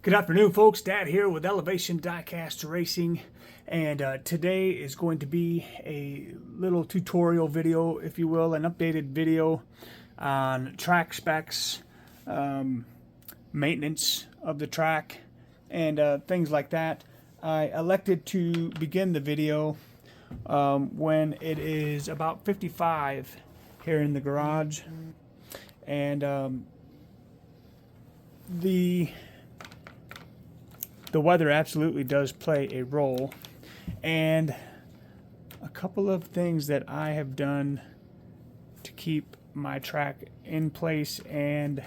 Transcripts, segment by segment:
Good afternoon, folks. Dad here with Elevation Diecast Racing, and today is going to be a little tutorial video, if you will, an updated video on track specs, maintenance of the track, and things like that. I elected to begin the video when it is about 55 here in the garage, and the weather absolutely does play a role, and a couple of things that I have done to keep my track in place and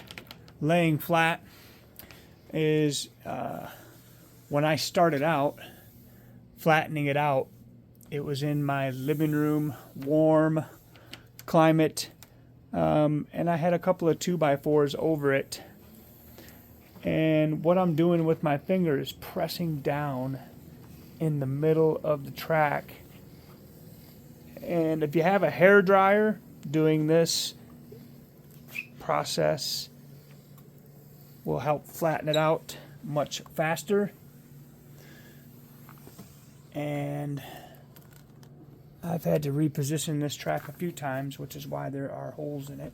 laying flat is when I started out flattening it out, it was in my living room, warm climate, and I had a couple of 2x4s over it. And what I'm doing with my finger is pressing down in the middle of the track. And if you have a hair dryer, doing this process will help flatten it out much faster. And I've had to reposition this track a few times, which is why there are holes in it.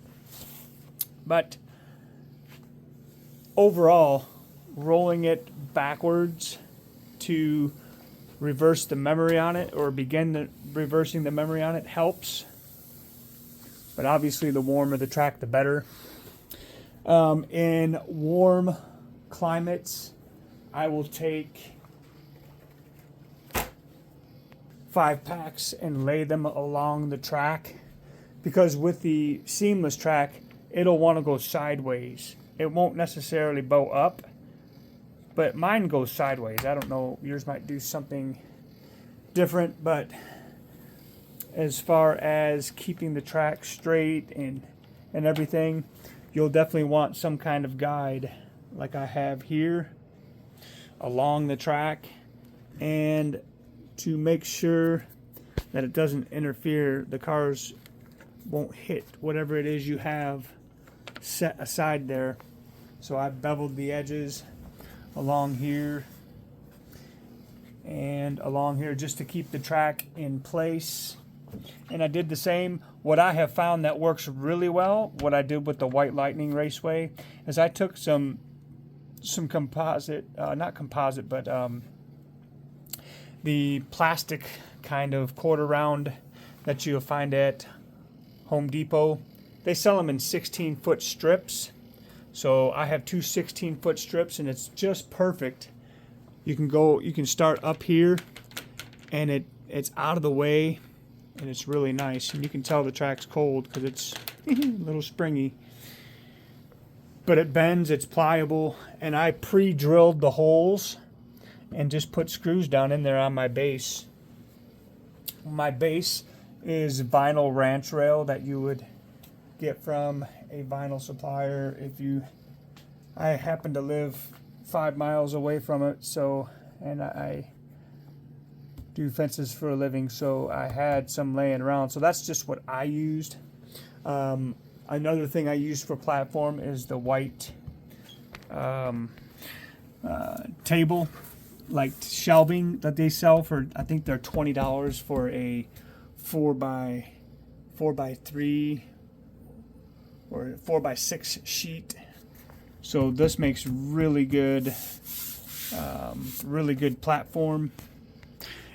But overall, rolling it backwards to reverse the memory on it or begin reversing the memory on it helps. But obviously the warmer the track, the better. In warm climates, I will take 5 packs and lay them along the track, because with the seamless track, it'll want to go sideways. It won't necessarily bow up, but mine goes sideways. I don't know, yours might do something different, but as far as keeping the track straight and everything, you'll definitely want some kind of guide like I have here along the track, and to make sure that it doesn't interfere, the cars won't hit whatever it is you have set aside there. So I've beveled the edges along here and along here just to keep the track in place. And I did the same. What I have found that works really well, what I did with the White Lightning Raceway, is I took some composite, not composite, but the plastic kind of quarter round that you'll find at Home Depot. They sell them in 16-foot strips. So I have two 16-foot strips, and it's just perfect. You can start up here, and it's out of the way, and it's really nice. And you can tell the track's cold because it's a little springy. But it bends, it's pliable, and I pre-drilled the holes and just put screws down in there on my base. My base is vinyl ranch rail that you would get from a vinyl supplier. I happen to live 5 miles away from it, so, and I do fences for a living, so I had some laying around, so that's just what I used. Another thing I used for platform is the white table, like shelving that they sell for, I think they're $20 for a 4x3 or 4x6 sheet. So this makes really good platform.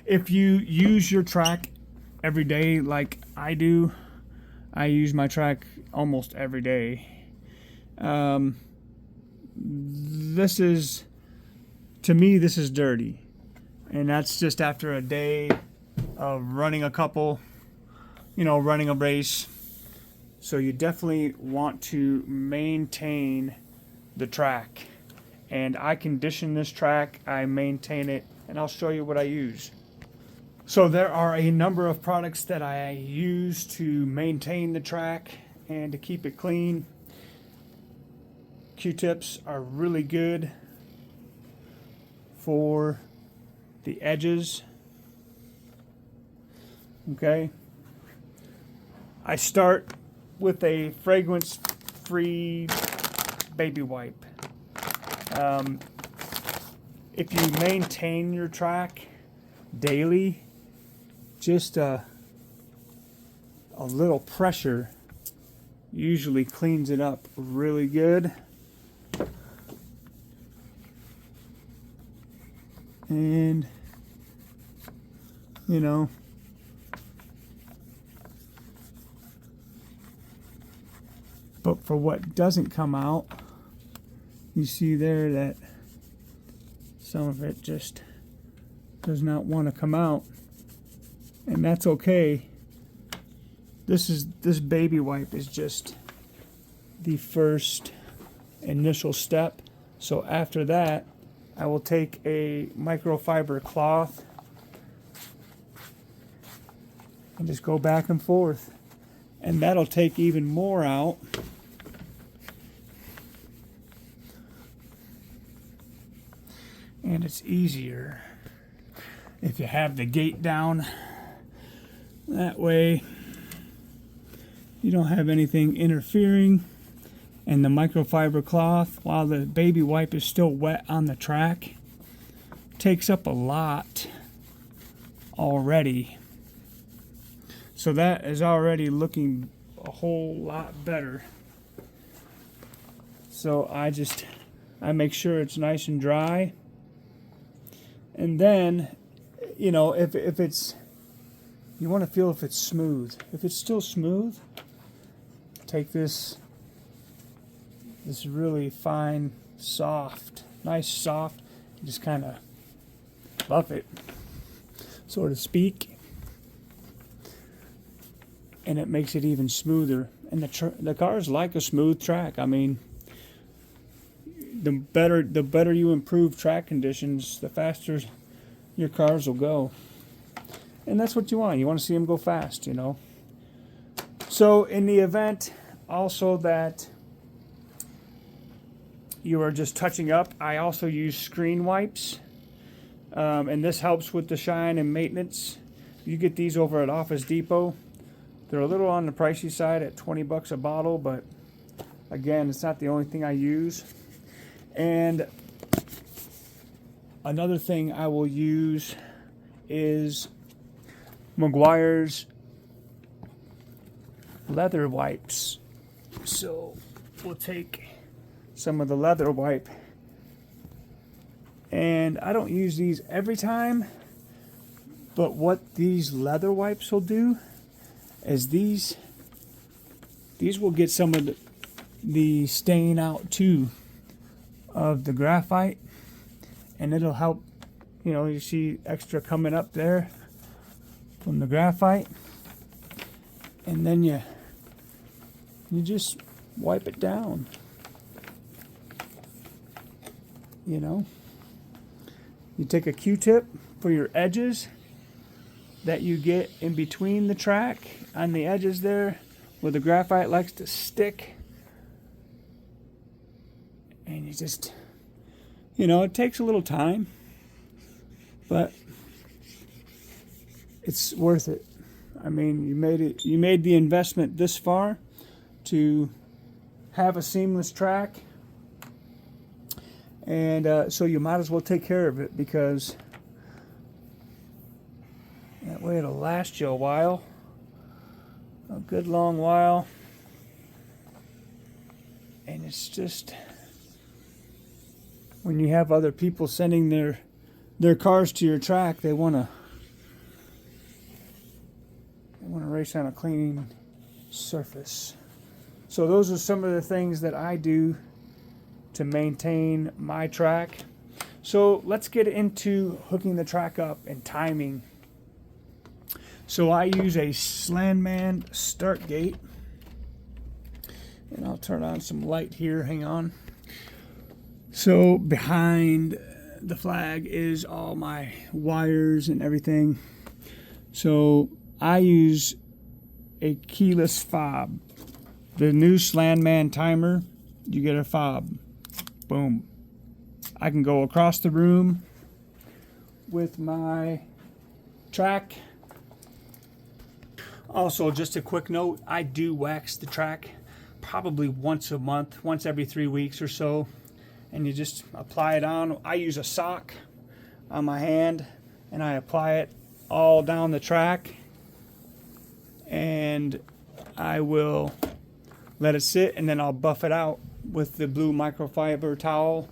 If you use your track every day like I do, I use my track almost every day. This is, to me, this is dirty, and that's just after a day of running a couple, running a race. So you definitely want to maintain the track, and I condition this track, I maintain it, and I'll show you what I use. So there are a number of products that I use to maintain the track and to keep it clean. Q-tips are really good for the edges. Okay, I start with a fragrance-free baby wipe. if you maintain your track daily, just a little pressure usually cleans it up really good. And you know, but for what doesn't come out, you see there that some of it just does not want to come out, and that's okay. This baby wipe is just the first initial step. So after that, I will take a microfiber cloth and just go back and forth, and that'll take even more out. And it's easier if you have the gate down. That way you don't have anything interfering, and the microfiber cloth, while the baby wipe is still wet on the track, takes up a lot already. So that is already looking a whole lot better. So I make sure it's nice and dry. And then, you know, if it's, you want to feel if it's smooth. If it's still smooth, take this really fine, soft, nice soft, just kind of buff it, so to speak, and it makes it even smoother. And the cars like a smooth track. I mean, the better you improve track conditions, the faster your cars will go. And that's what you want. You want to see them go fast, you know. So in the event also that you are just touching up, I also use screen wipes. And this helps with the shine and maintenance. You get these over at Office Depot. They're a little on the pricey side at 20 bucks a bottle, but again, it's not the only thing I use. And another thing I will use is Meguiar's leather wipes. So we'll take some of the leather wipe, and I don't use these every time, but what these leather wipes will do is these will get some of the stain out too of the graphite, and it'll help. You know, you see extra coming up there from the graphite, and then you just wipe it down. You know, you take a Q-tip for your edges that you get in between the track, on the edges there where the graphite likes to stick, and you just, you know, it takes a little time, but it's worth it. I mean, you made the investment this far to have a seamless track, and so you might as well take care of it, because that way it'll last you a while, a good long while. And it's just, when you have other people sending their cars to your track, they want to race on a clean surface. So those are some of the things that I do to maintain my track. So let's get into hooking the track up and timing. So I use a Slandman start gate, and I'll turn on some light here, hang on. So behind the flag is all my wires and everything. So I use a keyless fob. The new Slandman timer, you get a fob. Boom. I can go across the room with my track. Also, just a quick note, I do wax the track probably once a month, once every 3 weeks or so, and you just apply it on. I use a sock on my hand, and I apply it all down the track, and I will let it sit, and then I'll buff it out with the blue microfiber towel,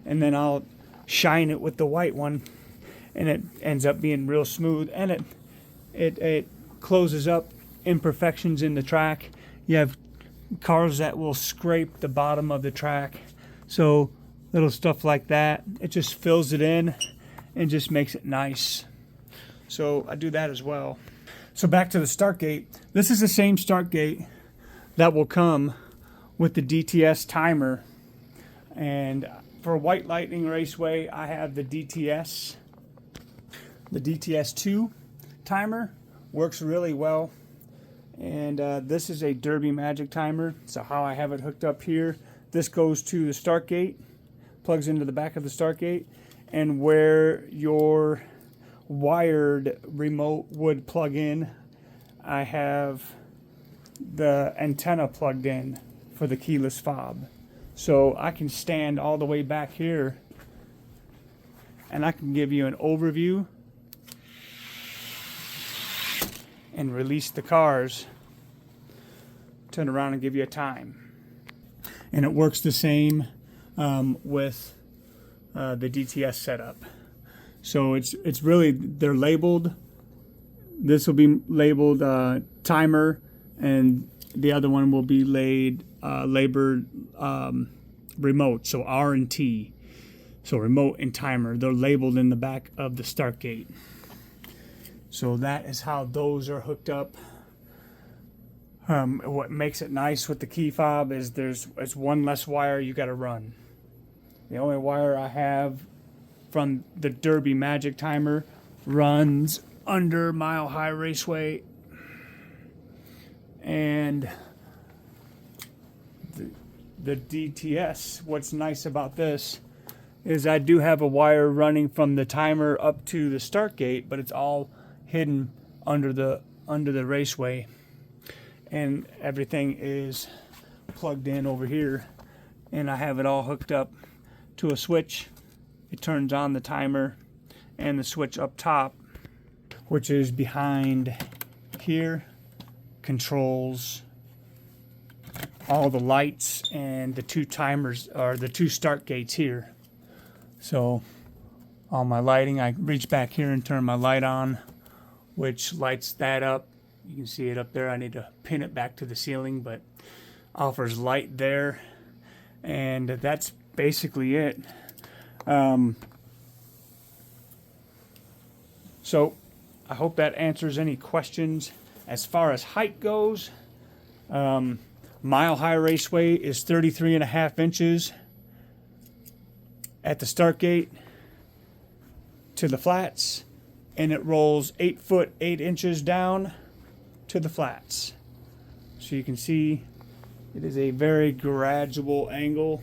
and then I'll shine it with the white one, and it ends up being real smooth, and it closes up imperfections in the track. You have cars that will scrape the bottom of the track, so little stuff like that, it just fills it in and just makes it nice. So I do that as well. So back to the start gate. This is the same start gate that will come with the DTS timer. And for White Lightning Raceway, I have the DTS. The DTS2 timer works really well. And this is a Derby Magic timer. So how I have it hooked up here, this goes to the start gate, plugs into the back of the start gate, and where your wired remote would plug in, I have the antenna plugged in for the keyless fob. So I can stand all the way back here and I can give you an overview and release the cars, turn around and give you a time. And it works the same with the DTS setup. So it's really, they're labeled. This will be labeled timer, and the other one will be labeled remote. So R and T. So remote and timer. They're labeled in the back of the start gate. So that is how those are hooked up. What makes it nice with the key fob is it's one less wire you got to run. The only wire I have from the Derby Magic timer runs under Mile High Raceway, and the DTS. What's nice about this is I do have a wire running from the timer up to the start gate, but it's all hidden under the raceway, and everything is plugged in over here, and I have it all hooked up to a switch. It turns on the timer, and the switch up top, which is behind here, controls all the lights and the two timers, or the two start gates here. So all my lighting, I reach back here and turn my light on, which lights that up. You can see it up there. I need to pin it back to the ceiling, but offers light there, and that's basically it. So I hope that answers any questions. As far as height goes, Mile High Raceway is 33.5 inches at the start gate to the flats, and it rolls 8 foot 8 inches down to the flats. So you can see it is a very gradual angle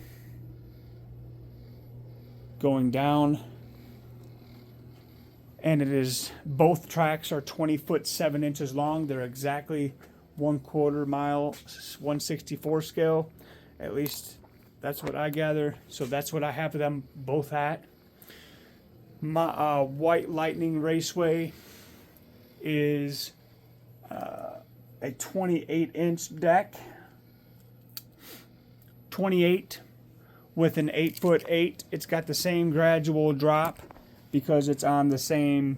going down, and it is, both tracks are 20 foot 7 inches long. They're exactly 1/4 mile 1/64 scale. At least that's what I gather. So that's what I have them both at. My White Lightning Raceway is a 28-inch deck, 28 with an 8 foot 8. It's got the same gradual drop because it's on the same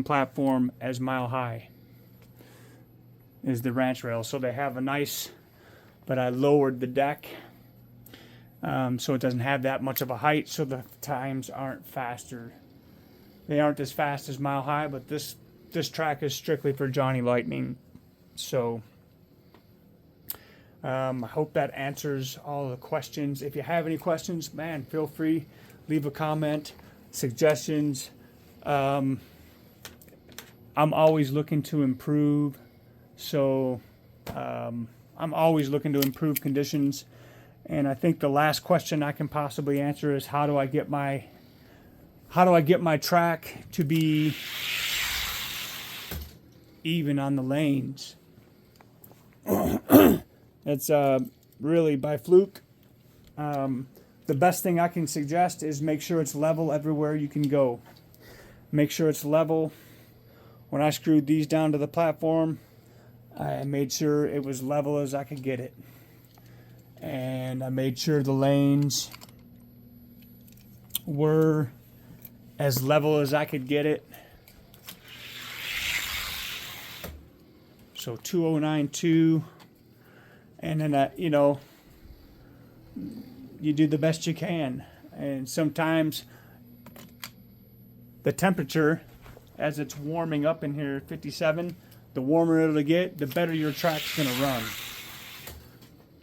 platform as Mile High is the ranch rail. So they have a nice, but I lowered the deck so it doesn't have that much of a height, so the times aren't faster. They aren't as fast as Mile High, but this track is strictly for Johnny Lightning. So I hope that answers all the questions. If you have any questions, man, feel free, leave a comment, suggestions. I'm always looking to improve, so I'm always looking to improve conditions. And I think the last question I can possibly answer is, how do I get my track to be even on the lanes? It's really by fluke. the best thing I can suggest is make sure it's level everywhere you can go. Make sure it's level. When I screwed these down to the platform, I made sure it was level as I could get it. And I made sure the lanes were as level as I could get it. So 2092, and then you do the best you can. And sometimes the temperature, as it's warming up in here, 57, the warmer it'll get, the better your track's gonna run.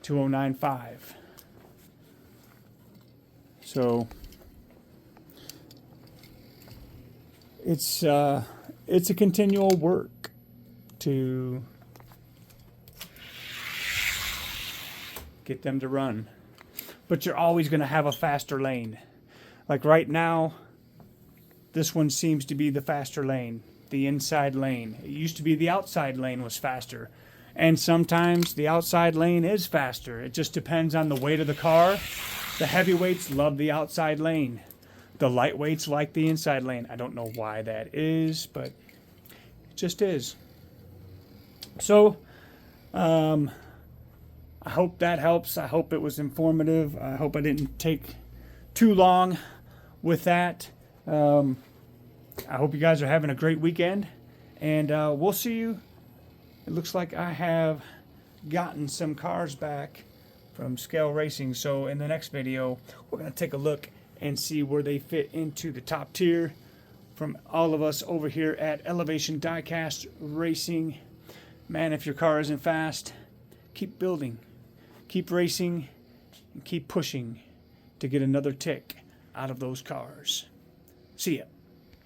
2095. So it's a continual work to get them to run. But you're always going to have a faster lane. Like right now, this one seems to be the faster lane, the inside lane. It used to be the outside lane was faster. And sometimes the outside lane is faster. It just depends on the weight of the car. The heavyweights love the outside lane. The lightweights like the inside lane. I don't know why that is, but it just is. So, I hope that helps. I hope it was informative. I hope I didn't take too long with that. I hope you guys are having a great weekend, and we'll see you. It looks like I have gotten some cars back from Scale Racing, so in the next video, we're going to take a look and see where they fit into the top tier from all of us over here at Elevation Diecast Racing. Man, if your car isn't fast, keep building, keep racing, and keep pushing to get another tick out of those cars. See ya.